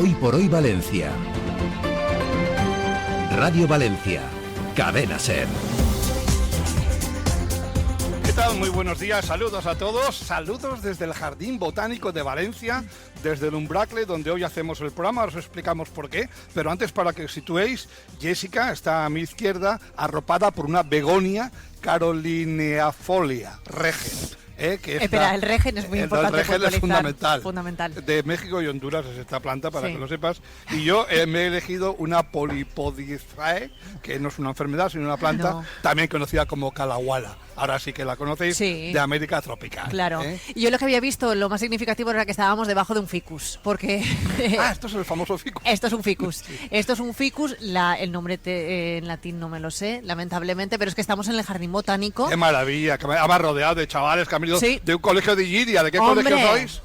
Hoy por hoy Valencia. Radio Valencia. Cadena SER. ¿Qué tal? Muy buenos días, saludos a todos, saludos desde el Jardín Botánico de Valencia, desde el Umbracle, donde hoy hacemos el programa, os explicamos por qué, pero antes para que os situéis, Jessica está a mi izquierda, arropada por una begonia carolineafolia, regen. Espera, el regen es muy importante. El regen es fundamental. De México y Honduras es esta planta, para que lo sepas. Y yo me he elegido una Polypodiaceae, que no es una enfermedad, sino una planta, también conocida como calahuala. Ahora sí que la conocéis, de América tropical. Claro. Y yo lo que había visto, lo más significativo era que estábamos debajo de un ficus, porque... esto es el famoso ficus. Esto es un ficus. Sí. Esto es un ficus, el nombre en latín no me lo sé, lamentablemente, pero es que estamos en el Jardín Botánico. ¡Qué maravilla! Que me ha rodeado de chavales que han venido de un colegio de Giria. ¿De qué colegio sois?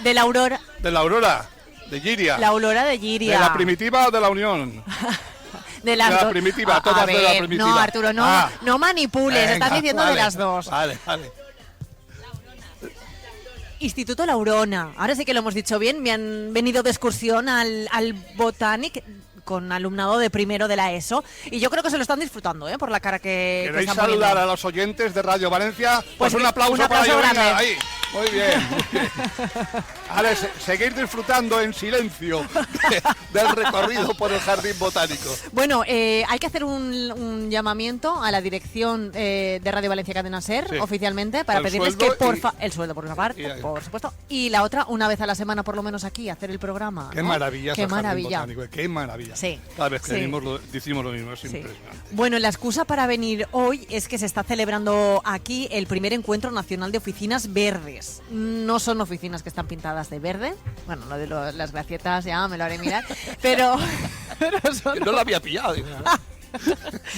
De la Aurora. De la Aurora, de Giria. La Aurora de Giria. ¿De la Primitiva o de la Unión? De las primitiva, todas de la primitiva. No, Arturo, no manipules, estás diciendo de las dos. Vale. Instituto La Aurona. Ahora sí que lo hemos dicho bien, me han venido de excursión al Botanic con alumnado de primero de la ESO y yo creo que se lo están disfrutando, por la cara que ¿Queréis están saludar poniendo a los oyentes de Radio Valencia? Pues un aplauso para ellos. Ahí. Muy bien. Vale, seguir disfrutando en silencio del recorrido por el Jardín Botánico. Bueno, hay que hacer un llamamiento a la dirección de Radio Valencia Cadena SER, oficialmente, para pedirles que el sueldo por una parte, por supuesto, y la otra, una vez a la semana por lo menos aquí, hacer el programa. Qué maravilla. Qué maravilla. Sí. Cada vez que decimos lo mismo, es impresionante. Bueno, la excusa para venir hoy es que se está celebrando aquí el primer encuentro nacional de oficinas verdes. No son oficinas que están pintadas de verde. Bueno, lo de las gracietas ya me lo haré mirar. Pero son... No lo había pillado.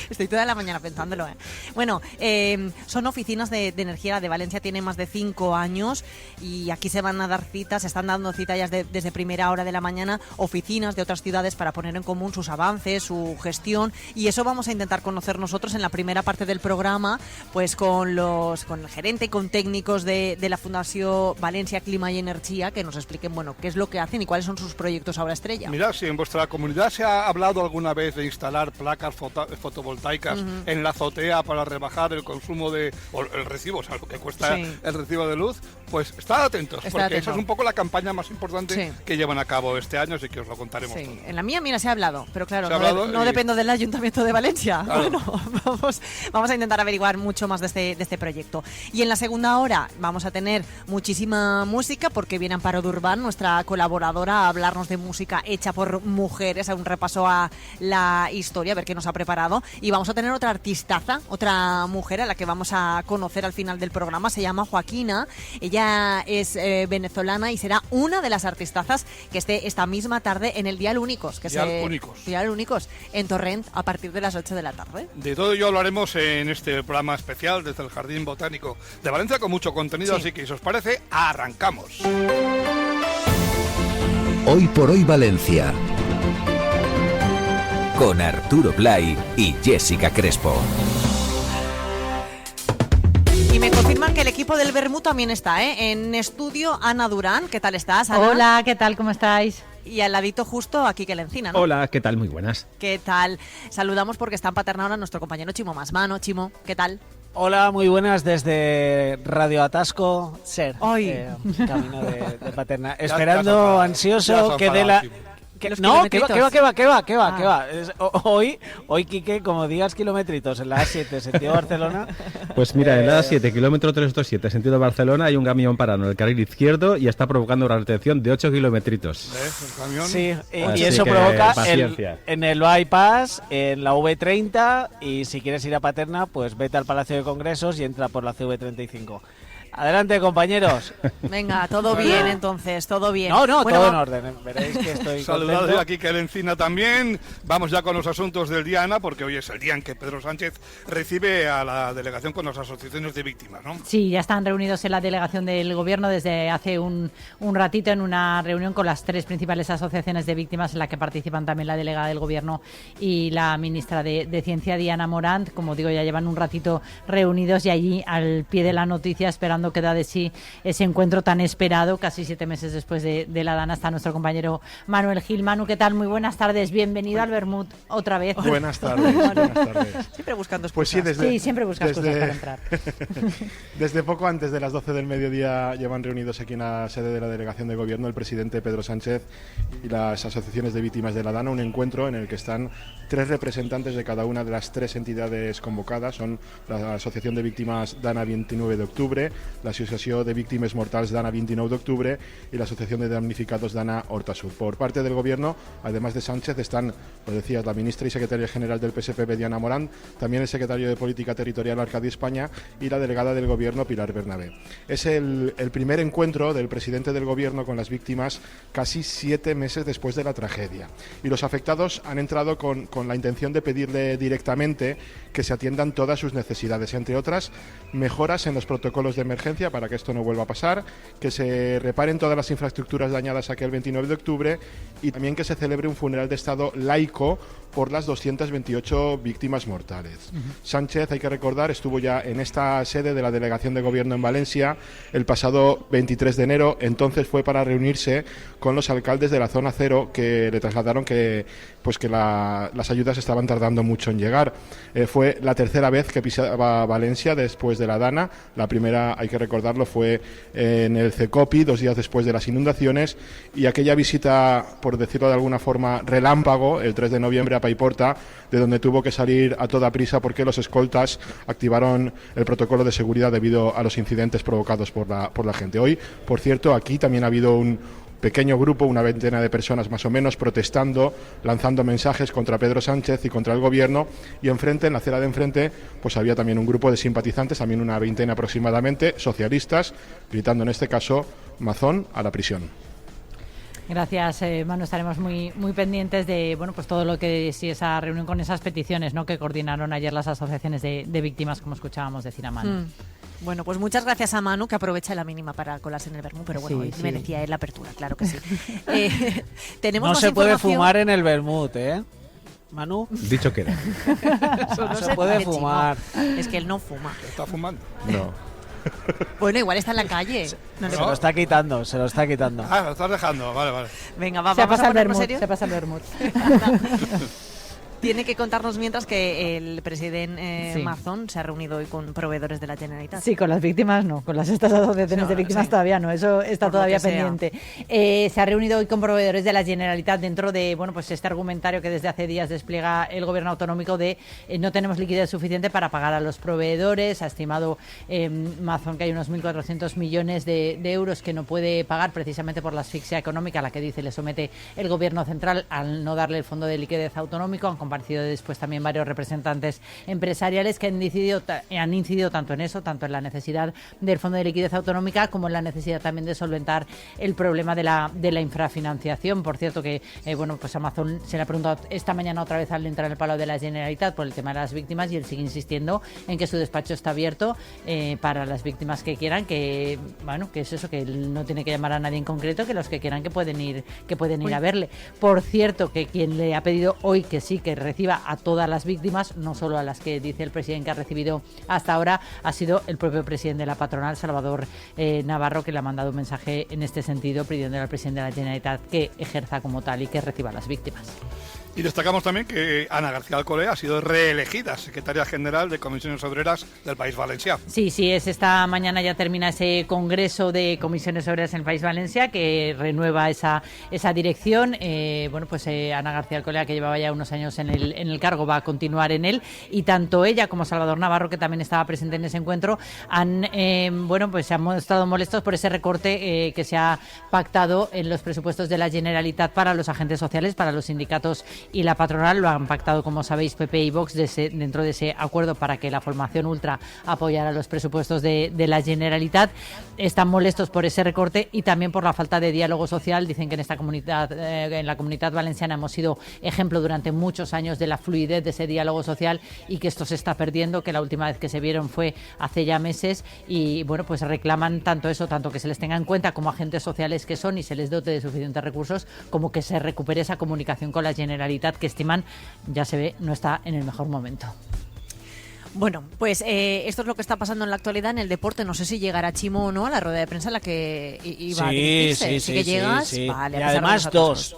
Estoy toda la mañana pensándolo. Bueno, son oficinas de energía de Valencia, tienen más de 5 años y aquí se van a dar citas, se están dando citas ya desde primera hora de la mañana, oficinas de otras ciudades para poner en común sus avances, su gestión, y eso vamos a intentar conocer nosotros en la primera parte del programa, pues con el gerente y con técnicos de la Fundación Valencia Clima y Energía, que nos expliquen, qué es lo que hacen y cuáles son sus proyectos ahora estrella. Mira, si en vuestra comunidad se ha hablado alguna vez de instalar placas fotovoltaicas en la azotea para rebajar el consumo el recibo, o sea, lo que cuesta el recibo de luz, pues estad atentos, porque esa es un poco la campaña más importante que llevan a cabo este año, así que os lo contaremos todo. En la mía, mira, se ha hablado, pero claro, no dependo del Ayuntamiento de Valencia. Claro. Bueno, vamos a intentar averiguar mucho más de este proyecto. Y en la segunda hora vamos a tener muchísima música, porque viene Amparo Durban, nuestra colaboradora, a hablarnos de música hecha por mujeres, a un repaso a la historia, a ver qué nos ha preparado, y vamos a tener otra artistaza, otra mujer a la que vamos a conocer al final del programa. Se llama Joaquina, ella es venezolana y será una de las artistazas que esté esta misma tarde en el Dial Únicos, Dial Únicos en Torrent, a partir de las 8 de la tarde. De todo ello hablaremos en este programa especial desde el Jardín Botánico de Valencia, con mucho contenido, así que si os parece, arrancamos. Hoy por hoy Valencia, con Arturo Blay y Jessica Crespo. Y me confirman que el equipo del Bermú también está, en estudio. Ana Durán, ¿qué tal estás, Ana? Hola, ¿qué tal? ¿Cómo estáis? Y al ladito justo aquí que la encina, ¿no? Hola, ¿qué tal? Muy buenas. ¿Qué tal? Saludamos porque está en Paterna ahora nuestro compañero Chimo Masmano. Chimo, ¿qué tal? Hola, muy buenas desde Radio Atasco, SER, camino de Paterna. Esperando, ansioso que dé la... No, que va. Hoy, Quique, como digas kilometritos en la A7, sentido Barcelona... Pues mira, en la A7, kilómetro 327, sentido Barcelona, hay un camión parado en el carril izquierdo y está provocando una retención de 8 kilometritos. ¿Ves el camión? Sí, y eso provoca en el bypass, en la V30, y si quieres ir a Paterna, pues vete al Palacio de Congresos y entra por la CV35. Adelante, compañeros. Venga, todo bien entonces, todo bien. No, todo en orden. Veréis que estoy Saludado aquí que le encina también. Vamos ya con los asuntos del día, Ana, porque hoy es el día en que Pedro Sánchez recibe a la delegación con las asociaciones de víctimas, ¿no? Sí, ya están reunidos en la delegación del Gobierno desde hace un ratito, en una reunión con las 3 principales asociaciones de víctimas, en la que participan también la delegada del Gobierno y la ministra de Ciencia, Diana Morant. Como digo, ya llevan un ratito reunidos y allí al pie de la noticia, esperando dando queda de sí ese encuentro tan esperado, casi 7 meses después de la Dana. Está nuestro compañero Manuel Gil. Manu, ¿qué tal? Muy buenas tardes, bienvenido al Vermut otra vez. Buenas tardes, buenas tardes. Siempre buscando excusas. Pues sí, siempre buscas cosas para entrar. Desde poco antes de las 12 del mediodía llevan reunidos aquí en la sede de la Delegación de Gobierno el presidente Pedro Sánchez y las asociaciones de víctimas de la Dana, un encuentro en el que están 3 representantes de cada una de las 3 entidades convocadas. Son la Asociación de Víctimas Dana 29 d'octubre, la Asociación de Víctimes Mortals Dana 29 d'octubre y la Asociación de Damnificados Dana Horta Sur. Por parte del Gobierno, además de Sánchez, están, lo decías, la ministra y secretaria general del PSPB, Diana Morán, también el secretario de Política Territorial, Arcadi España, y la delegada del Gobierno, Pilar Bernabé. Es el primer encuentro del presidente del Gobierno con las víctimas casi 7 meses después de la tragedia. Y los afectados han entrado con la intención de pedirle directamente que se atiendan todas sus necesidades, entre otras, mejoras en los protocolos de emergencia para que esto no vuelva a pasar, que se reparen todas las infraestructuras dañadas aquel 29 de octubre y también que se celebre un funeral de Estado laico por las 228 víctimas mortales. Sánchez, hay que recordar, estuvo ya en esta sede de la Delegación de Gobierno en Valencia el pasado 23 de enero, entonces fue para reunirse con los alcaldes de la zona cero que le trasladaron que las ayudas estaban tardando mucho en llegar. Fue la tercera vez que pisaba Valencia después de la Dana. La primera, hay que recordarlo, fue en el CECOPI, 2 días después de las inundaciones, y aquella visita, por decirlo de alguna forma, relámpago, el 3 de noviembre a Paiporta, de donde tuvo que salir a toda prisa porque los escoltas activaron el protocolo de seguridad debido a los incidentes provocados por la gente. Hoy, por cierto, aquí también ha habido un pequeño grupo, una veintena de personas más o menos, protestando, lanzando mensajes contra Pedro Sánchez y contra el Gobierno, y enfrente, en la acera de enfrente, pues había también un grupo de simpatizantes, también una veintena aproximadamente, socialistas, gritando en este caso, Mazón a la prisión. Gracias, Manu. Estaremos muy pendientes de pues todo lo que sí esa reunión con esas peticiones, ¿no?, que coordinaron ayer las asociaciones de víctimas, como escuchábamos decir a Manu. Bueno, pues muchas gracias a Manu, que aprovecha la mínima para colarse en el vermú, pero bueno, hoy merecía él la apertura, claro que sí. Tenemos no se puede fumar en el vermut, ¿eh? Manu. Dicho queda. No se puede fumar. Es que él no fuma. ¿Está fumando? No. Bueno, igual está en la calle. Se lo está quitando, se lo está quitando. Ah, lo estás dejando, vale. Venga, vamos a ponernos serios. Se pasa el vermut. Tiene que contarnos mientras que el presidente Mazón se ha reunido hoy con proveedores de la Generalitat. Sí, con las víctimas no, con estas asociaciones de víctimas todavía no, eso está todavía pendiente. Se ha reunido hoy con proveedores de la Generalitat dentro de este argumentario que desde hace días despliega el Gobierno autonómico de no tenemos liquidez suficiente para pagar a los proveedores. Ha estimado Mazón que hay unos 1.400 millones de euros que no puede pagar precisamente por la asfixia económica a la que dice le somete el Gobierno central al no darle el fondo de liquidez autonómico. Han comparecido después también varios representantes empresariales que han incidido tanto en eso, tanto en la necesidad del Fondo de Liquidez Autonómica como en la necesidad también de solventar el problema de la infrafinanciación. Por cierto que Amazon se le ha preguntado esta mañana otra vez al entrar en el Palau de la Generalitat por el tema de las víctimas y él sigue insistiendo en que su despacho está abierto para las víctimas que quieran, que es eso, que él no tiene que llamar a nadie en concreto, que los que quieran que pueden ir a verle. Por cierto que quien le ha pedido hoy que sí, que reciba a todas las víctimas, no solo a las que dice el presidente que ha recibido hasta ahora, ha sido el propio presidente de la patronal, Salvador Navarro, que le ha mandado un mensaje en este sentido pidiendo al presidente de la Generalitat que ejerza como tal y que reciba a las víctimas. Y destacamos también que Ana García Alcolea ha sido reelegida secretaria general de Comisiones Obreras del País Valencià. Sí, es esta mañana ya termina ese congreso de Comisiones Obreras en el País Valencià que renueva esa dirección. Ana García Alcolea, que llevaba ya unos años en el cargo, va a continuar en él, y tanto ella como Salvador Navarro, que también estaba presente en ese encuentro, se han mostrado molestos por ese recorte que se ha pactado en los presupuestos de la Generalitat para los agentes sociales, para los sindicatos y la patronal. Lo han pactado, como sabéis, PP y Vox dentro de ese acuerdo para que la formación ultra apoyara los presupuestos de la Generalitat. Están molestos por ese recorte y también por la falta de diálogo social. Dicen que en esta comunidad, en la Comunidad Valenciana, hemos sido ejemplo durante muchos años de la fluidez de ese diálogo social y que esto se está perdiendo, que la última vez que se vieron fue hace ya meses, y reclaman tanto que se les tenga en cuenta como agentes sociales que son y se les dote de suficientes recursos, como que se recupere esa comunicación con la Generalitat, que estiman, ya se ve, no está en el mejor momento. Bueno, pues esto es lo que está pasando en la actualidad en el deporte. No sé si llegará Chimo o no a la rueda de prensa en la que iba a dirigirse. Sí, que llegas, sí. Vale, y además dos,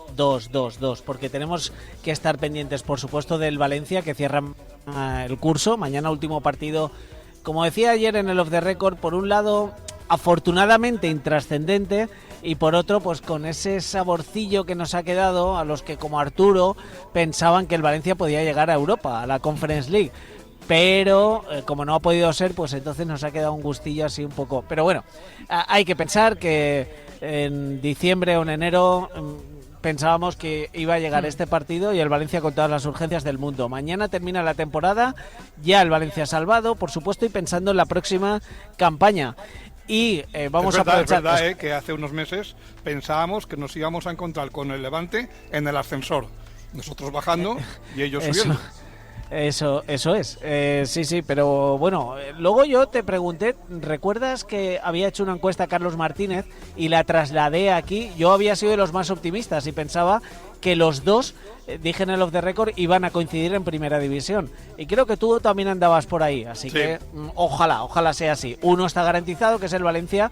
porque tenemos que estar pendientes, por supuesto, del Valencia, que cierra el curso. Mañana último partido, como decía ayer en el Off the Record, por un lado, afortunadamente intrascendente, y por otro, pues con ese saborcillo que nos ha quedado a los que, como Arturo, pensaban que el Valencia podía llegar a Europa, a la Conference League. Pero como no ha podido ser, pues entonces nos ha quedado un gustillo así un poco. Pero bueno, hay que pensar que en diciembre o en enero pensábamos que iba a llegar este partido y el Valencia con todas las urgencias del mundo. Mañana termina la temporada, ya el Valencia salvado, por supuesto, y pensando en la próxima campaña. Y vamos a aprovechar... Es verdad que hace unos meses pensábamos que nos íbamos a encontrar con el Levante en el ascensor. Nosotros bajando y ellos subiendo. Eso es, sí, pero bueno, luego yo te pregunté, ¿recuerdas que había hecho una encuesta a Carlos Martínez y la trasladé aquí? Yo había sido de los más optimistas y pensaba que los dos, dije en el Off the Record, iban a coincidir en primera división. Y creo que tú también andabas por ahí, así que ojalá sea así. Uno está garantizado, que es el Valencia,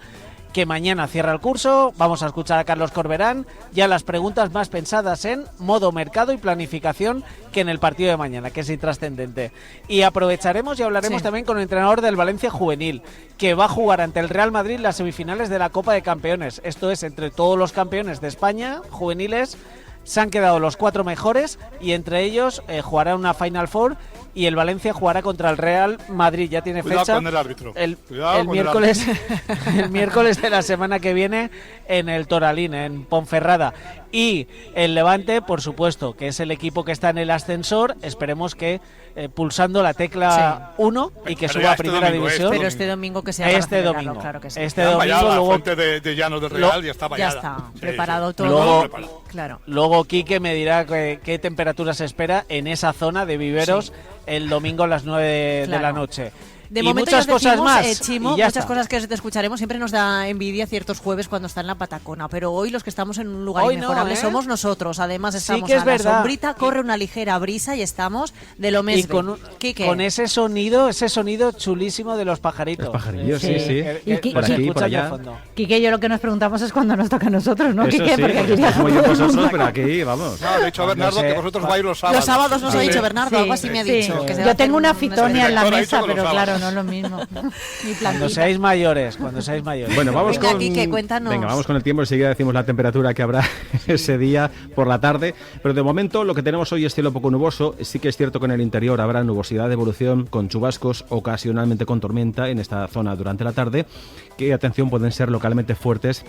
que mañana cierra el curso. Vamos a escuchar a Carlos Corberán, ya las preguntas más pensadas en modo mercado y planificación que en el partido de mañana, que es intrascendente. Y aprovecharemos y hablaremos también con el entrenador del Valencia Juvenil, que va a jugar ante el Real Madrid las semifinales de la Copa de Campeones. Esto es, entre todos los campeones de España, juveniles, se han quedado los 4 mejores y entre ellos jugará una Final Four y el Valencia jugará contra el Real Madrid. Ya tiene Cuidado fecha. Con el árbitro. El miércoles, el miércoles de la semana que viene en el Toralín, en Ponferrada. Y el Levante, por supuesto, que es el equipo que está en el ascensor. Esperemos que pulsando la tecla 1 y que suba a primera división. Pero este domingo que sea este domingo. Claro que sí. Este domingo luego la fuente de Llanos del Real ya está vallada. Ya está, preparado todo. Luego Quique me dirá qué temperatura se espera en esa zona de viveros el domingo a las 9 de la noche. De y momento muchas cosas más. Chimo, muchas cosas que te escucharemos. Siempre nos da envidia ciertos jueves cuando está en la Patacona, pero hoy los que estamos en un lugar inmejorable somos nosotros. Además estamos a la sombrita, corre una ligera brisa y estamos de lo mismo. Y con ese sonido chulísimo de los pajaritos. Los pajarillos, sí. Por aquí, por allá. Quique, yo lo que nos preguntamos es cuando nos toca a nosotros, ¿no, Quique? Sí, porque aquí estamos muy vosotros, pero aquí, vamos. No, de hecho Bernardo que vosotros vais los sábados. Los sábados nos ha dicho Bernardo, algo así me ha dicho. Yo tengo una fitonia en la mesa, pero claro, no es lo mismo. Cuando seáis mayores. Bueno, vamos Venga, Quique, cuéntanos. Venga, vamos con el tiempo. Enseguida decimos la temperatura que habrá ese día por la tarde. Pero de momento lo que tenemos hoy es cielo poco nuboso. Sí que es cierto que en el interior habrá nubosidad de evolución con chubascos, ocasionalmente con tormenta en esta zona durante la tarde, que, atención, pueden ser localmente fuertes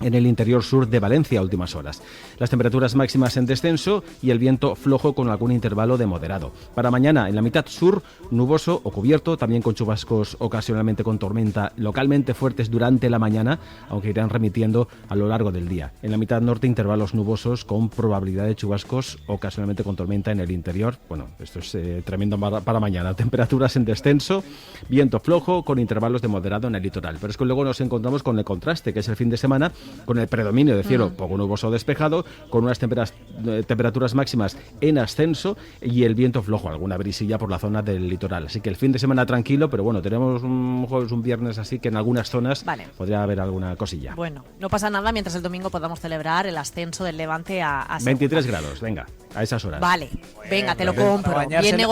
en el interior sur de Valencia a últimas horas. Las temperaturas máximas en descenso y el viento flojo con algún intervalo de moderado. Para mañana, en la mitad sur, nuboso o cubierto, también con chubascos ocasionalmente con tormenta, localmente fuertes durante la mañana, aunque irán remitiendo a lo largo del día. En la mitad norte, intervalos nubosos con probabilidad de chubascos ocasionalmente con tormenta en el interior. Bueno, esto es tremendo para mañana. Temperaturas en descenso, viento flojo con intervalos de moderado en el litoral. Pero es que luego nos encontramos con el contraste, que es el fin de semana, con el predominio de cielo poco nuboso o despejado, con unas temperaturas máximas en ascenso y el viento flojo, alguna brisilla por la zona del litoral. Así que el fin de semana tranquilo, pero bueno, tenemos un jueves, un viernes, así que en algunas zonas podría haber alguna cosilla. Bueno, no pasa nada mientras el domingo podamos celebrar el ascenso del Levante a 23 grados, venga, a esas horas. Vale, venga, te lo compro.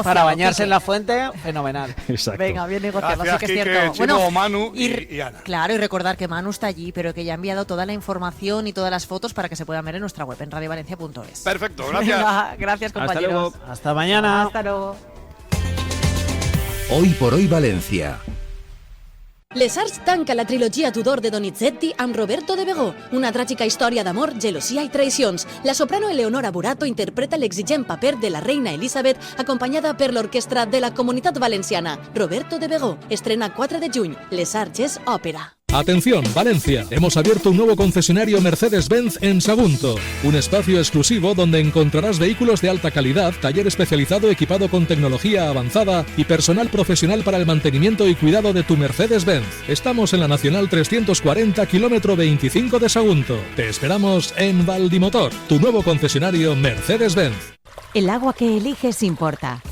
Para bañarse en la fuente, fenomenal. Exacto. Venga, bien negociado, así que es cierto. Chino, Manu y Ana. Claro, y recordar que Manu está allí, pero que ya ha enviado toda la información y todas las fotos para que se puedan ver en nuestra web, en radiovalencia.es. Perfecto, gracias. Venga, gracias, compañeros. Hasta luego. Hasta mañana. Hasta luego. Hoy por hoy Valencia. Les Arts tanca la trilogia Tudor de Donizetti amb Roberto de Begó, una tràgica història d'amor, gelosia i traïcions. La soprano Eleonora Burato interpreta l'exigent paper de la reina Elisabet, acompanyada per l'orquestra de la Comunitat Valenciana. Roberto de Begó estrena 4 de juny. Les Arts és òpera. Atención, Valencia, hemos abierto un nuevo concesionario Mercedes-Benz en Sagunto, un espacio exclusivo donde encontrarás vehículos de alta calidad, taller especializado equipado con tecnología avanzada y personal profesional para el mantenimiento y cuidado de tu Mercedes-Benz. Estamos en la Nacional 340, kilómetro 25 de Sagunto. Te esperamos en Valdimotor, tu nuevo concesionario Mercedes-Benz. El agua que eliges importa.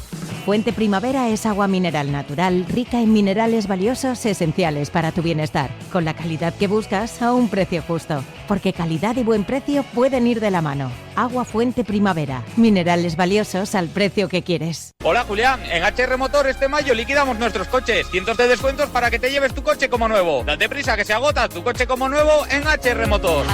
Fuente Primavera es agua mineral natural, rica en minerales valiosos esenciales para tu bienestar, con la calidad que buscas a un precio justo. Porque calidad y buen precio pueden ir de la mano. Agua Fuente Primavera, minerales valiosos al precio que quieres. Hola Julián, en HR Motor este mayo liquidamos nuestros coches. Cientos de descuentos para que te lleves tu coche como nuevo. Date prisa que se agota tu coche como nuevo en HR Motor.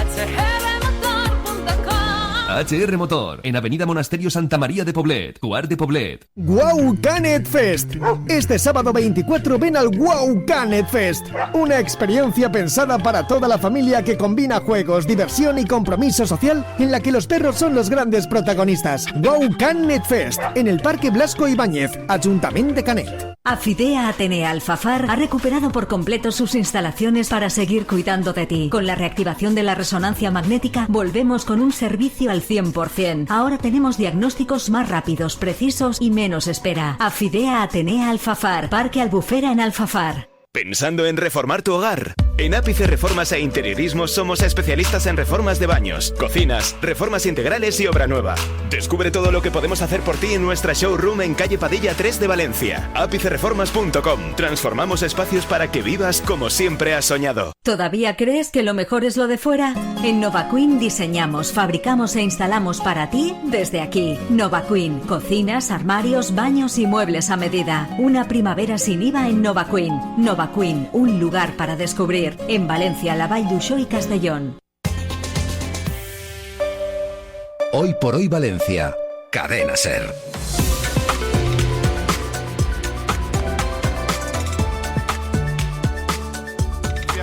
HR Motor, en Avenida Monasterio Santa María de Poblet, Cuart de Poblet. Wow Canet Fest. Este sábado 24 ven al Wow Canet Fest. Una experiencia pensada para toda la familia que combina juegos, diversión y compromiso social en la que los perros son los grandes protagonistas. Wow Canet Fest, en el Parque Blasco Ibáñez, Ayuntamiento de Canet. Afidea Atenea Alfafar ha recuperado por completo sus instalaciones para seguir cuidando de ti. Con la reactivación de la resonancia magnética, volvemos con un servicio al 100%. Ahora tenemos diagnósticos más rápidos, precisos y menos espera. Afidea Atenea Alfafar, Parque Albufera en Alfafar. ¿Pensando en reformar tu hogar? En Ápice Reformas e Interiorismos somos especialistas en reformas de baños, cocinas, reformas integrales y obra nueva. Descubre todo lo que podemos hacer por ti en nuestra showroom en calle Padilla 3 de Valencia. ápicereformas.com. Transformamos espacios para que vivas como siempre has soñado. ¿Todavía crees que lo mejor es lo de fuera? En Nova Queen diseñamos, fabricamos e instalamos para ti desde aquí. Nova Queen, cocinas, armarios, baños y muebles a medida. Una primavera sin IVA en Nova Queen. Nova Queen, un lugar para descubrir. En Valencia, La Vall d'Uixó y Castellón. Hoy por hoy Valencia, Cadena SER.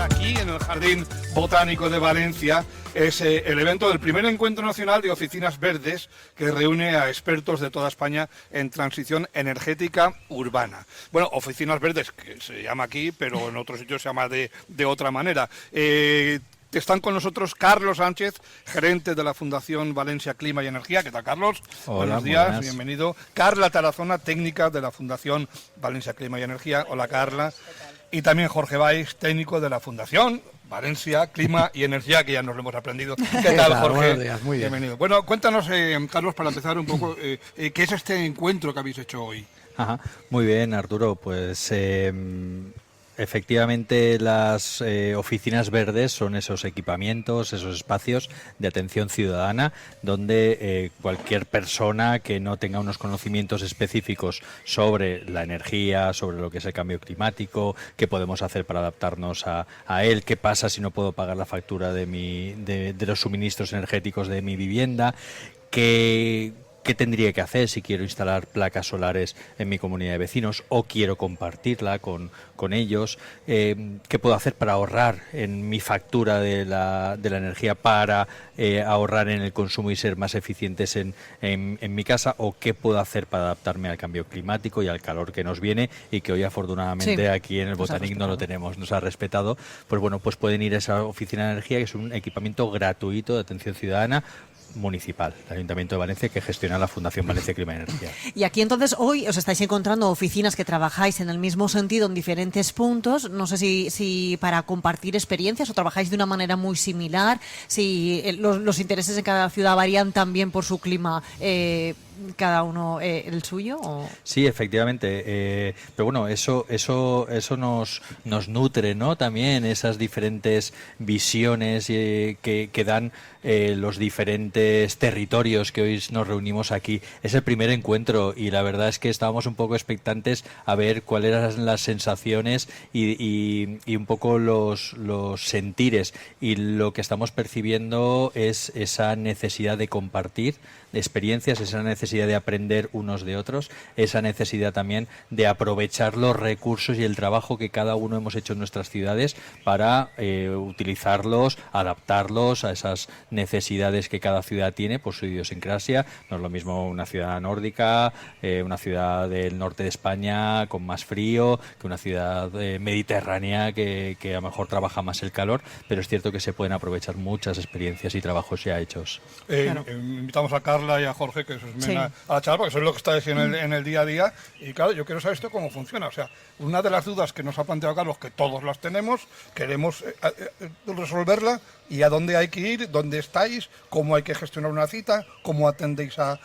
Aquí en el Jardín Botánico de Valencia es el evento del primer encuentro nacional de oficinas verdes que reúne a expertos de toda España en transición energética urbana. Bueno, oficinas verdes, que se llama aquí, pero en otros sitios se llama de otra manera. Están con nosotros Carlos Sánchez, gerente de la Fundación Valencia Clima y Energía. ¿Qué tal, Carlos? Hola, buenos días, buenas. Bienvenido. Carla Tarazona, técnica de la Fundación Valencia Clima y Energía. Hola, Carla. Y también Jorge Valls, técnico de la Fundación Valencia, Clima y Energía, que ya nos lo hemos aprendido. ¿Qué tal, Jorge? Buenos días, muy bien. Bienvenido. Bueno, cuéntanos, Carlos, para empezar un poco, ¿qué es este encuentro que habéis hecho hoy? Ajá, muy bien, Arturo. Pues efectivamente las oficinas verdes son esos equipamientos, esos espacios de atención ciudadana donde cualquier persona que no tenga unos conocimientos específicos sobre la energía, sobre lo que es el cambio climático, qué podemos hacer para adaptarnos a él, qué pasa si no puedo pagar la factura de los suministros energéticos de mi vivienda, ¿qué tendría que hacer si quiero instalar placas solares en mi comunidad de vecinos o quiero compartirla con ellos? ¿Qué puedo hacer para ahorrar en mi factura de la energía, para ahorrar en el consumo y ser más eficientes en mi casa? ¿O qué puedo hacer para adaptarme al cambio climático y al calor que nos viene y que hoy afortunadamente aquí en el Botanic no lo tenemos, nos ha respetado? Pues bueno, pues pueden ir a esa oficina de energía, que es un equipamiento gratuito de atención ciudadana municipal, el Ayuntamiento de Valencia, que gestiona la Fundación Valencia Clima y Energía. Y aquí entonces hoy os estáis encontrando oficinas que trabajáis en el mismo sentido en diferentes puntos. No sé si para compartir experiencias o trabajáis de una manera muy similar, si los intereses en cada ciudad varían también por su clima, cada uno el suyo. ¿O? Sí, efectivamente. Pero bueno, eso nos nutre, ¿no? También esas diferentes visiones que dan los diferentes territorios que hoy nos reunimos aquí. Es el primer encuentro y la verdad es que estábamos un poco expectantes a ver cuáles eran las sensaciones y un poco los sentires. Y lo que estamos percibiendo es esa necesidad de compartir experiencias, esa necesidad de aprender unos de otros, esa necesidad también de aprovechar los recursos y el trabajo que cada uno hemos hecho en nuestras ciudades para utilizarlos, adaptarlos a esas necesidades que cada ciudad tiene por su idiosincrasia. No es lo mismo una ciudad nórdica, una ciudad del norte de España con más frío, que una ciudad mediterránea que a lo mejor trabaja más el calor, pero es cierto que se pueden aprovechar muchas experiencias y trabajos ya hechos. Claro. Invitamos a Carla y a Jorge que se sumen a la charla, porque eso es lo que estáis en el día a día. Y claro, yo quiero saber esto cómo funciona. O sea, una de las dudas que nos ha planteado Carlos, que todos las tenemos, queremos resolverla, y a dónde hay que ir, dónde estáis, cómo hay que gestionar una cita, cómo atendéis a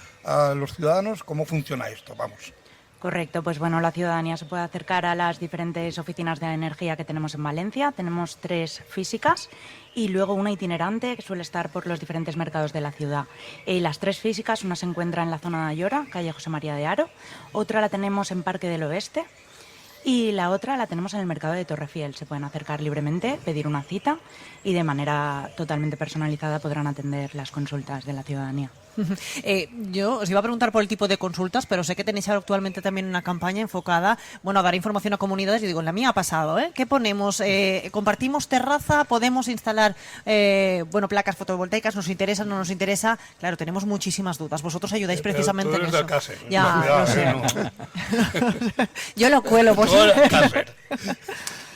los ciudadanos, cómo funciona esto, vamos. Correcto, pues bueno, la ciudadanía se puede acercar a las diferentes oficinas de energía que tenemos en Valencia. Tenemos 3 físicas y luego una itinerante que suele estar por los diferentes mercados de la ciudad. Las 3 físicas, una se encuentra en la zona de Ayora, calle José María de Haro, otra la tenemos en Parque del Oeste y la otra la tenemos en el mercado de Torrefiel. Se pueden acercar libremente, pedir una cita y de manera totalmente personalizada podrán atender las consultas de la ciudadanía. Yo os iba a preguntar por el tipo de consultas, pero sé que tenéis actualmente también una campaña enfocada, bueno, a dar información a comunidades. Y digo, en la mía ha pasado, ¿eh? ¿Qué ponemos? ¿Compartimos terraza? ¿Podemos instalar, placas fotovoltaicas? ¿Nos interesa? ¿No nos interesa? Claro, tenemos muchísimas dudas. Vosotros ayudáis precisamente en eso. Ya, lo sé. Yo lo cuelo, pues.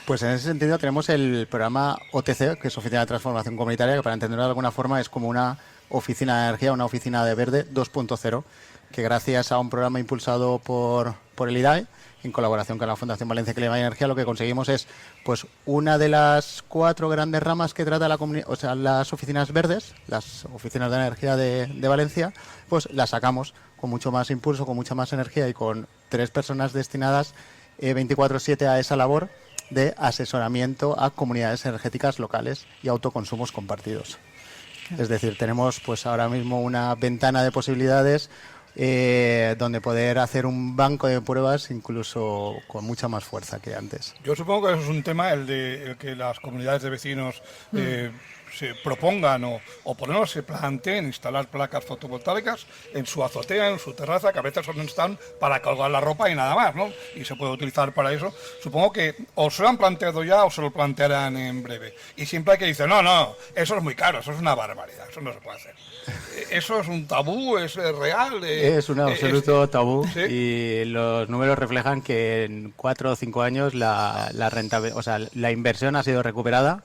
Pues en ese sentido tenemos el programa OTC, que es Oficina de Transformación Comunitaria, que para entenderlo de alguna forma es como una oficina de energía, una oficina de verde 2.0, que gracias a un programa impulsado por el IDAE, en colaboración con la Fundación Valencia Clima y Energía, lo que conseguimos es pues una de las 4 grandes ramas que trata la comunidad, o sea, las oficinas verdes, las oficinas de energía de Valencia, pues las sacamos con mucho más impulso, con mucha más energía y con 3 personas destinadas 24/7 a esa labor de asesoramiento a comunidades energéticas locales y autoconsumos compartidos. Es decir, tenemos pues ahora mismo una ventana de posibilidades donde poder hacer un banco de pruebas incluso con mucha más fuerza que antes. Yo supongo que eso es un tema el que las comunidades de vecinos se propongan o por lo menos se planteen instalar placas fotovoltaicas en su azotea, en su terraza, que a veces solo están para colgar la ropa y nada más, ¿no? Y se puede utilizar para eso. Supongo que o se lo han planteado ya o se lo plantearán en breve. Y siempre hay que decir, no, eso es muy caro, eso es una barbaridad, eso no se puede hacer. ¿Eso es un tabú? ¿Es real? Es un absoluto tabú. ¿Sí? Y los números reflejan que en 4 o 5 años la inversión ha sido recuperada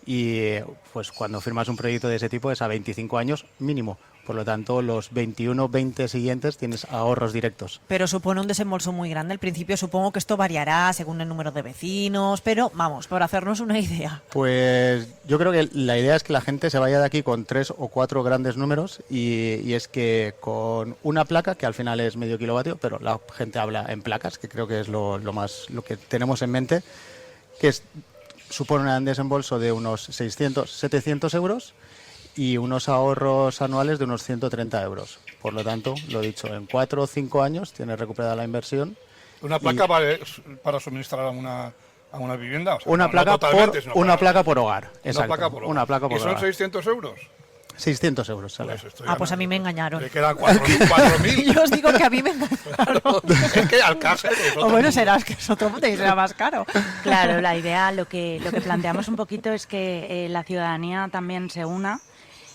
y pues cuando firmas un proyecto de ese tipo es a 25 años mínimo. Por lo tanto, los 20 siguientes tienes ahorros directos. Pero supone un desembolso muy grande. Al principio supongo que esto variará según el número de vecinos, pero vamos, por hacernos una idea. Pues yo creo que la idea es que la gente se vaya de aquí con 3 o 4 grandes números y es que con una placa, que al final es medio kilovatio, pero la gente habla en placas, que creo que es lo que tenemos en mente, que supone un desembolso de unos 600-700 euros y unos ahorros anuales de unos 130 euros. Por lo tanto, lo dicho, en 4 o 5 años tienes recuperada la inversión. ¿Una placa vale para suministrar a una vivienda? O sea, una placa por hogar. Exacto. Una placa por hogar. ¿Y son 600 euros? 600 euros sale. Pues a mí me engañaron. Me quedan 4.000. Yo os digo que a mí me engañaron. Es que Alcácer es otro. O bueno, será que es otro y será más caro. Claro, la idea, lo que planteamos un poquito es que la ciudadanía también se una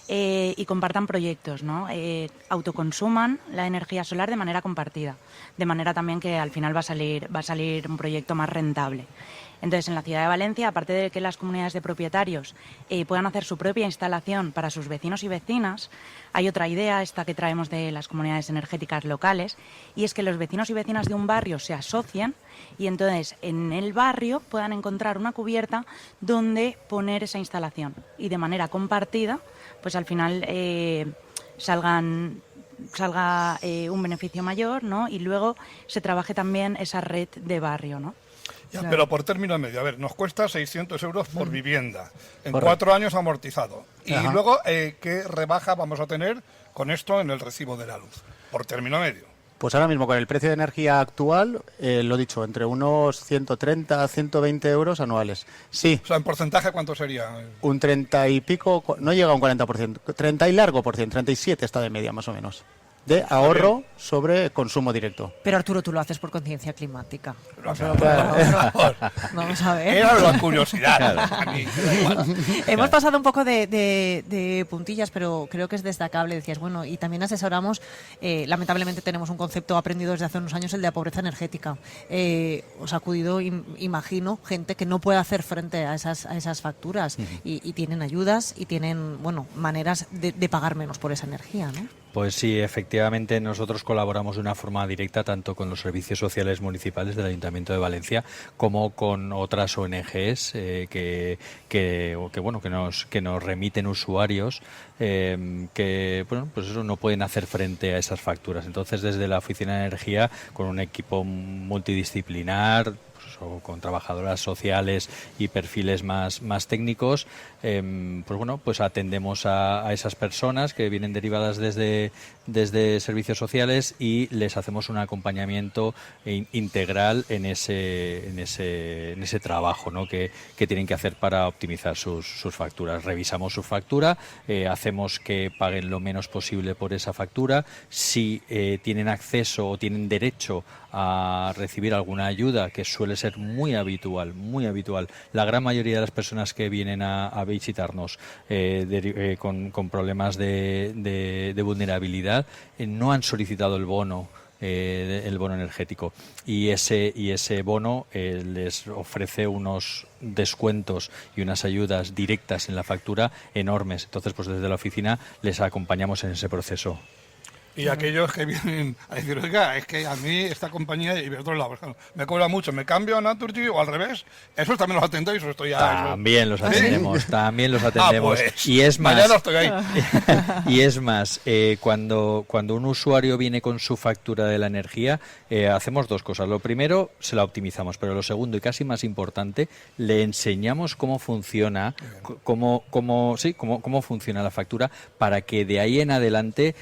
y compartan proyectos, ¿no? Autoconsuman la energía solar de manera compartida, de manera también que al final va a salir un proyecto más rentable. Entonces, en la ciudad de Valencia, aparte de que las comunidades de propietarios puedan hacer su propia instalación para sus vecinos y vecinas, hay otra idea, esta que traemos de las comunidades energéticas locales, y es que los vecinos y vecinas de un barrio se asocien y entonces en el barrio puedan encontrar una cubierta donde poner esa instalación y de manera compartida, pues al final salga un beneficio mayor, ¿no? Y luego se trabaje también esa red de barrio, ¿no? Ya, claro. Pero por término medio, a ver, nos cuesta 600 euros por vivienda, en 4 años amortizado. Y luego, ¿qué rebaja vamos a tener con esto en el recibo de la luz? Por término medio. Pues ahora mismo con el precio de energía actual, lo dicho, entre unos 130 a 120 euros anuales. Sí. O sea, ¿en porcentaje cuánto sería? Un 30 y pico, no llega a un 40%, 30 y largo por ciento, 37 está de media más o menos. De ahorro sobre consumo directo. Pero Arturo, tú lo haces por conciencia climática. Vamos a ver. Era la curiosidad. Hemos pasado un poco de puntillas, pero creo que es destacable. Decías, bueno, y también asesoramos, lamentablemente tenemos un concepto aprendido desde hace unos años, el de la pobreza energética. Os ha acudido, imagino, gente que no puede hacer frente a esas facturas y tienen ayudas y tienen, bueno, maneras de pagar menos por esa energía, ¿no? Pues sí, efectivamente nosotros colaboramos de una forma directa tanto con los servicios sociales municipales del Ayuntamiento de Valencia como con otras ONGs que nos remiten usuarios que pues eso, no pueden hacer frente a esas facturas. Entonces, desde la Oficina de Energía, con un equipo multidisciplinar, con trabajadoras sociales y perfiles más técnicos, pues atendemos a esas personas que vienen derivadas desde servicios sociales y les hacemos un acompañamiento integral en ese trabajo, ¿no? que tienen que hacer para optimizar sus facturas. Revisamos su factura, hacemos que paguen lo menos posible por esa factura. Si tienen acceso o tienen derecho a recibir alguna ayuda, que suele ser muy habitual. La gran mayoría de las personas que vienen a visitarnos con problemas de vulnerabilidad no han solicitado el bono energético, y ese bono les ofrece unos descuentos y unas ayudas directas en la factura enormes. Entonces, pues desde la oficina les acompañamos en ese proceso. Y aquellos que vienen a decir, oiga, es que a mí esta compañía, y de otro lado, me cobra mucho, me cambio a Naturgy o al revés, ¿esos también los atendéis o estoy ya...? También los atendemos, ¿sí? También los atendemos. Pues, y es más, mañana estoy ahí. Y es más, cuando un usuario viene con su factura de la energía, hacemos dos cosas. Lo primero, se la optimizamos, pero lo segundo y casi más importante, le enseñamos cómo funciona, cómo funciona la factura, para que de ahí en adelante...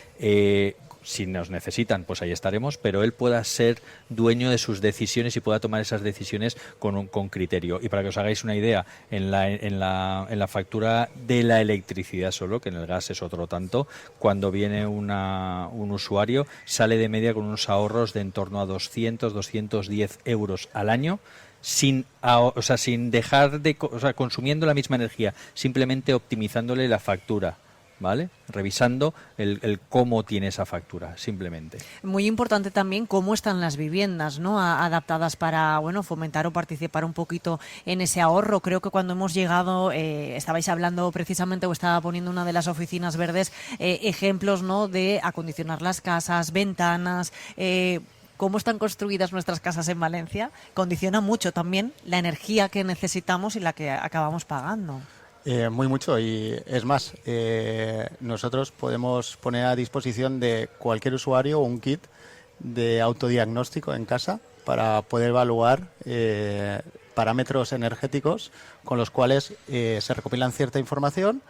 si nos necesitan, pues ahí estaremos, pero él pueda ser dueño de sus decisiones y pueda tomar esas decisiones con criterio. Y para que os hagáis una idea, en la factura de la electricidad solo, que en el gas es otro tanto, cuando viene un usuario, sale de media con unos ahorros de en torno a 210 euros al año, sin dejar consumiendo la misma energía, simplemente optimizándole la factura, ¿vale? Revisando el cómo tiene esa factura, simplemente. Muy importante también cómo están las viviendas, ¿no? Adaptadas para, fomentar o participar un poquito en ese ahorro. Creo que cuando hemos llegado, estabais hablando precisamente, o estaba poniendo una de las oficinas verdes, ejemplos, ¿no? De acondicionar las casas, ventanas, cómo están construidas nuestras casas en Valencia, condiciona mucho también la energía que necesitamos y la que acabamos pagando. Muy mucho, y es más, nosotros podemos poner a disposición de cualquier usuario un kit de autodiagnóstico en casa para poder evaluar parámetros energéticos con los cuales se recopilan cierta información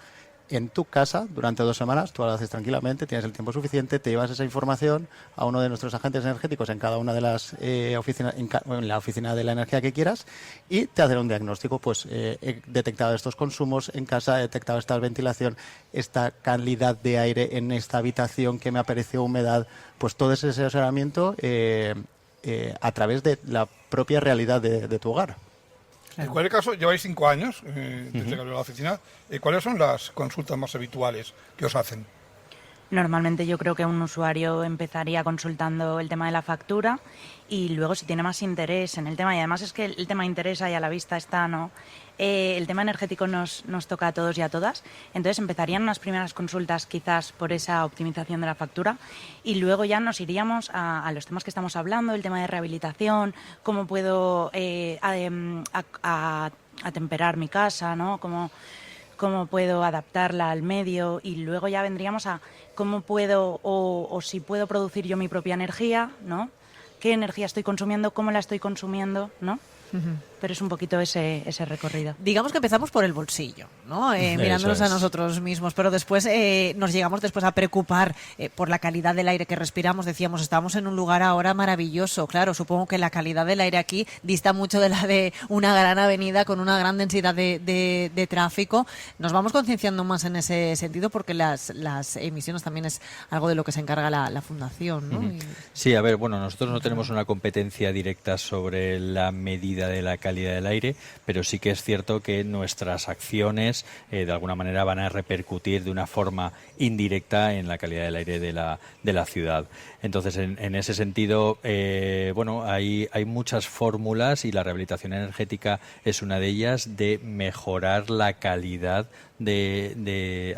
en tu casa durante 2 semanas. Tú lo haces tranquilamente, tienes el tiempo suficiente, te llevas esa información a uno de nuestros agentes energéticos en cada una de las oficinas, en la oficina de la energía que quieras, y te hacen un diagnóstico. Pues he detectado estos consumos en casa, he detectado esta ventilación, esta calidad de aire en esta habitación que me apareció humedad. Pues todo ese asesoramiento a través de la propia realidad de tu hogar. En cualquier caso, lleváis 5 años desde que abrió la oficina. ¿Cuáles son las consultas más habituales que os hacen? Normalmente yo creo que un usuario empezaría consultando el tema de la factura y luego, si tiene más interés en el tema, y además es que el tema interesa y a la vista está, ¿no? El tema energético nos toca a todos y a todas, entonces empezarían unas primeras consultas quizás por esa optimización de la factura, y luego ya nos iríamos a los temas que estamos hablando, el tema de rehabilitación, cómo puedo atemperar mi casa, ¿no? Cómo puedo adaptarla al medio, y luego ya vendríamos a cómo puedo o si puedo producir yo mi propia energía, ¿no? ¿Qué energía estoy consumiendo? ¿Cómo la estoy consumiendo? ¿No? Pero es un poquito ese recorrido. Digamos que empezamos por el bolsillo, ¿no? Mirándonos a nosotros mismos, pero después nos llegamos después a preocupar por la calidad del aire que respiramos. Decíamos, estamos en un lugar ahora maravilloso. Claro, supongo que la calidad del aire aquí dista mucho de la de una gran avenida con una gran densidad de tráfico. Nos vamos concienciando más en ese sentido, porque las emisiones también es algo de lo que se encarga la Fundación, ¿no? Sí, a ver, nosotros no tenemos una competencia directa sobre la medida de la calidad calidad del aire, pero sí que es cierto que nuestras acciones de alguna manera van a repercutir de una forma indirecta en la calidad del aire de la ciudad. Entonces, en ese sentido, hay muchas fórmulas y la rehabilitación energética es una de ellas, de mejorar la calidad de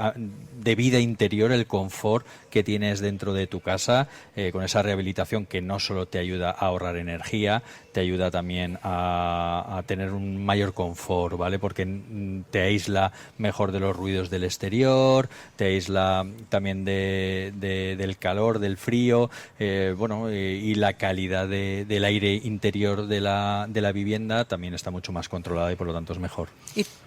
vida interior, el confort que tienes dentro de tu casa, con esa rehabilitación que no solo te ayuda a ahorrar energía, te ayuda también a tener un mayor confort, ¿vale? Porque te aísla mejor de los ruidos del exterior, te aísla también del calor, del frío, y la calidad del aire interior de la vivienda también está mucho más controlada y por lo tanto es mejor.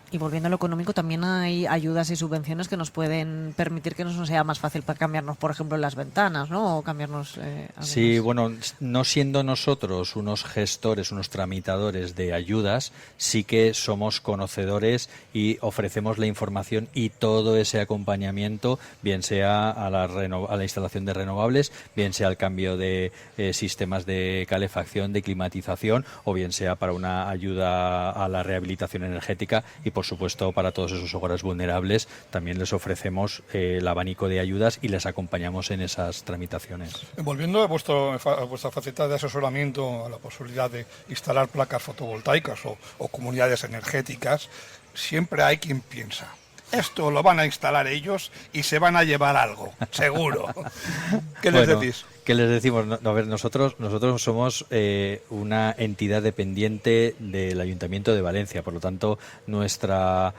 Y volviendo a lo económico, también hay ayudas y subvenciones que nos pueden permitir que nos sea más fácil para cambiarnos, por ejemplo, las ventanas, ¿no? O cambiarnos... Sí, bueno, no siendo nosotros unos gestores, unos tramitadores de ayudas, sí que somos conocedores y ofrecemos la información y todo ese acompañamiento, bien sea a la instalación de renovables, bien sea al cambio de sistemas de calefacción, de climatización, o bien sea para una ayuda a la rehabilitación energética. Y por supuesto, para todos esos hogares vulnerables también les ofrecemos el abanico de ayudas y les acompañamos en esas tramitaciones. Volviendo a vuestra faceta de asesoramiento a la posibilidad de instalar placas fotovoltaicas o comunidades energéticas, siempre hay quien piensa: esto lo van a instalar ellos y se van a llevar algo, seguro. ¿Qué les decís? ¿Qué les decimos? A ver, nosotros somos una entidad dependiente del Ayuntamiento de Valencia, por lo tanto nuestra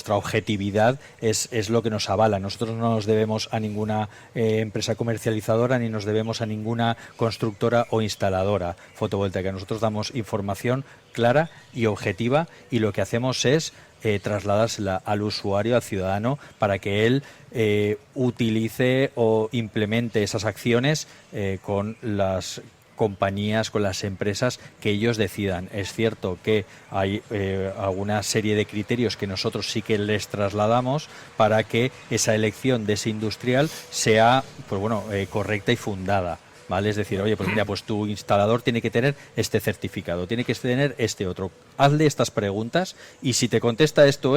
objetividad es lo que nos avala. Nosotros no nos debemos a ninguna empresa comercializadora ni nos debemos a ninguna constructora o instaladora fotovoltaica. Nosotros damos información clara y objetiva y lo que hacemos es trasladársela al usuario, al ciudadano, para que él utilice o implemente esas acciones con las compañías, con las empresas que ellos decidan. Es cierto que hay alguna serie de criterios que nosotros sí que les trasladamos para que esa elección de ese industrial sea correcta y fundada. ¿Vale? Es decir, oye, pues mira, pues tu instalador tiene que tener este certificado, tiene que tener este otro. Hazle estas preguntas y si te contesta esto,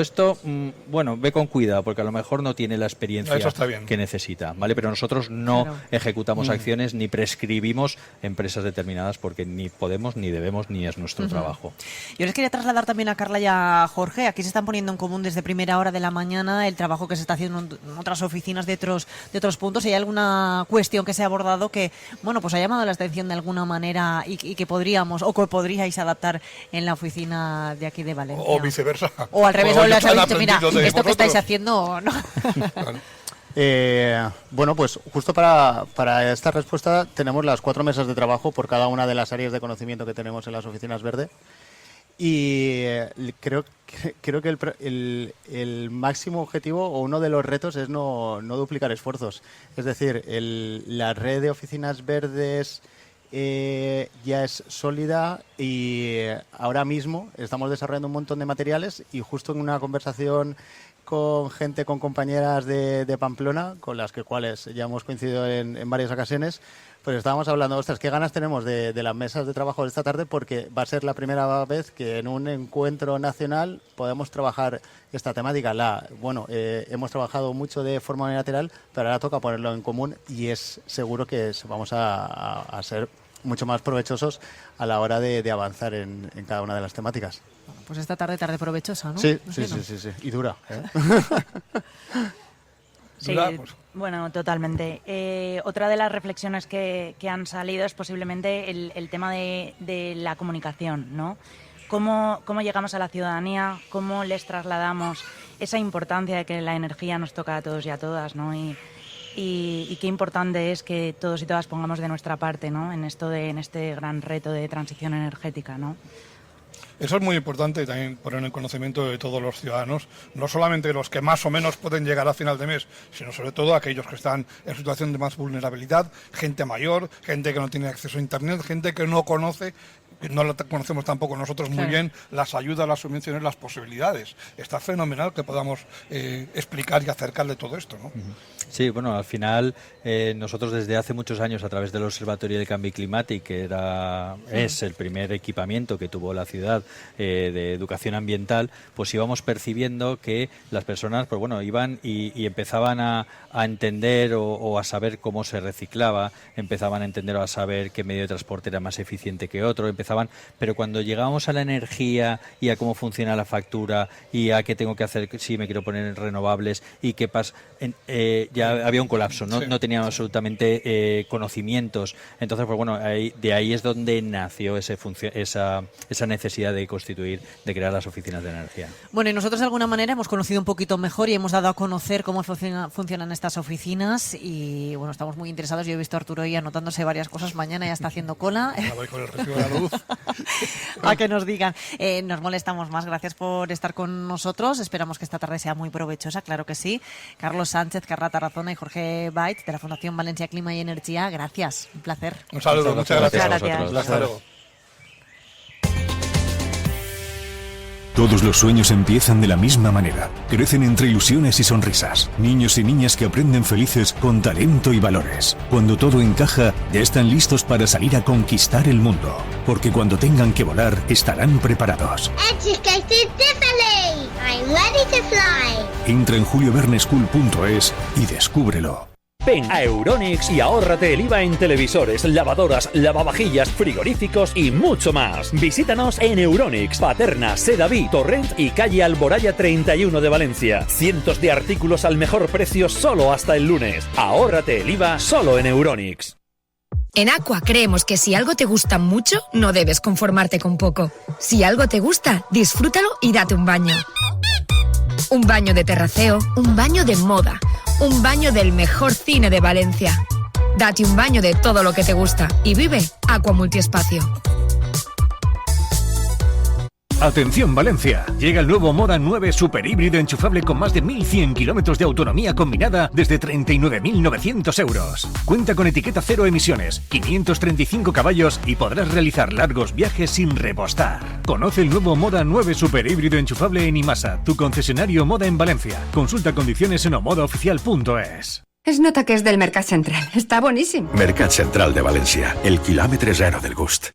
ve con cuidado, porque a lo mejor no tiene la experiencia que necesita, ¿vale? Pero nosotros no ejecutamos acciones ni prescribimos empresas determinadas porque ni podemos, ni debemos, ni es nuestro trabajo. Yo les quería trasladar también a Carla y a Jorge. Aquí se están poniendo en común desde primera hora de la mañana el trabajo que se está haciendo en otras oficinas de otros puntos. ¿Y hay alguna cuestión que se ha abordado que pues ha llamado la atención de alguna manera y que podríamos o que podríais adaptar en la oficina de aquí de Valencia? O viceversa. O al revés, o les habéis dicho, mira, esto que estáis haciendo, ¿no? Pues justo para esta respuesta tenemos las 4 mesas de trabajo por cada una de las áreas de conocimiento que tenemos en las oficinas Verde. Y creo que el máximo objetivo o uno de los retos es no duplicar esfuerzos. Es decir, la red de oficinas verdes ya es sólida y ahora mismo estamos desarrollando un montón de materiales y justo en una conversación con compañeras de Pamplona, con las cuales ya hemos coincidido en varias ocasiones, pues estábamos hablando, ostras, qué ganas tenemos de las mesas de trabajo de esta tarde, porque va a ser la primera vez que en un encuentro nacional podemos trabajar esta temática. Hemos trabajado mucho de forma unilateral, pero ahora toca ponerlo en común y es seguro que vamos a ser mucho más provechosos a la hora de avanzar en cada una de las temáticas. Pues esta tarde provechosa, ¿no? Sí. Y dura. Sí, bueno, totalmente. Otra de las reflexiones que han salido es posiblemente el tema de la comunicación, ¿no? ¿Cómo llegamos a la ciudadanía? ¿Cómo les trasladamos esa importancia de que la energía nos toca a todos y a todas, ¿no? Y qué importante es que todos y todas pongamos de nuestra parte, ¿no? En este gran reto de transición energética, ¿no? Eso es muy importante y también poner en conocimiento de todos los ciudadanos, no solamente los que más o menos pueden llegar a final de mes, sino sobre todo aquellos que están en situación de más vulnerabilidad, gente mayor, gente que no tiene acceso a Internet, gente que no conoce, no la conocemos tampoco nosotros muy bien, las ayudas, las subvenciones, las posibilidades. Está fenomenal que podamos explicar y acercarle todo esto, ¿no? Sí, bueno, al final nosotros desde hace muchos años a través del Observatorio del Cambio Climático, que es el primer equipamiento que tuvo la ciudad de educación ambiental, pues íbamos percibiendo que las personas pues bueno, iban y empezaban a entender o a saber cómo se reciclaba, empezaban a entender o a saber qué medio de transporte era más eficiente que otro, pero cuando llegábamos a la energía y a cómo funciona la factura y a qué tengo que hacer si me quiero poner en renovables y qué pasa, ya había un colapso, no teníamos absolutamente conocimientos. Entonces, pues bueno, de ahí es donde nació esa necesidad de constituir, de crear las oficinas de energía. Bueno, y nosotros de alguna manera hemos conocido un poquito mejor y hemos dado a conocer cómo funcionan estas oficinas y bueno, estamos muy interesados. Yo he visto a Arturo ahí anotándose varias cosas, mañana ya está haciendo cola. Ya voy con el recibo de la luz. A que nos digan. Nos molestamos más. Gracias por estar con nosotros. Esperamos que esta tarde sea muy provechosa, claro que sí. Carlos Sánchez, Carla Tarazona y Jorge Bait, de la Fundación Valencia Clima y Energía. Gracias. Un placer. Un saludo. Muchas gracias. Hasta luego. Todos los sueños empiezan de la misma manera. Crecen entre ilusiones y sonrisas. Niños y niñas que aprenden felices con talento y valores. Cuando todo encaja, ya están listos para salir a conquistar el mundo. Porque cuando tengan que volar, estarán preparados. Educated differently. I'm ready to fly. Entra en julioverneschool.es y descúbrelo. Ven a Euronics y ahórrate el IVA en televisores, lavadoras, lavavajillas, frigoríficos y mucho más. Visítanos en Euronics, Paterna, Sedaví, Torrent y calle Alboraya 31 de Valencia. Cientos de artículos al mejor precio solo hasta el lunes. Ahórrate el IVA solo en Euronics. En Aqua creemos que si algo te gusta mucho, no debes conformarte con poco. Si algo te gusta, disfrútalo y date un baño. Un baño de terraceo, un baño de moda, un baño del mejor cine de Valencia. Date un baño de todo lo que te gusta y vive Aqua Multiespacio. Atención Valencia, llega el nuevo Moda 9 super híbrido enchufable con más de 1.100 kilómetros de autonomía combinada desde 39.900 euros. Cuenta con etiqueta cero emisiones, 535 caballos y podrás realizar largos viajes sin repostar. Conoce el nuevo Moda 9 super híbrido enchufable en Imasa, tu concesionario Moda en Valencia. Consulta condiciones en omodaoficial.es. Es nota que és del Mercat Central. Està boníssim. Mercat Central de València, el quilòmetre zero del gust.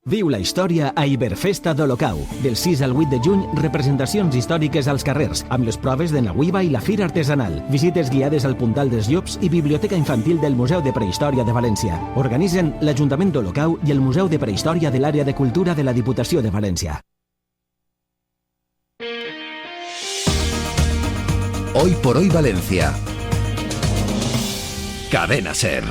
Viu la història a Iberfesta d'Olocau. Del 6 al 8 de juny, representacions històriques als carrers, amb les proves de Nahuiba i la Fira Artesanal, visites guiades al Puntal dels Llops i biblioteca infantil del Museu de Prehistòria de València. Organitzen l'Ajuntament d'Olocau i el Museu de Prehistòria de l'Àrea de Cultura de la Diputació de València. Hoy por hoy Valencia. Cadena SER.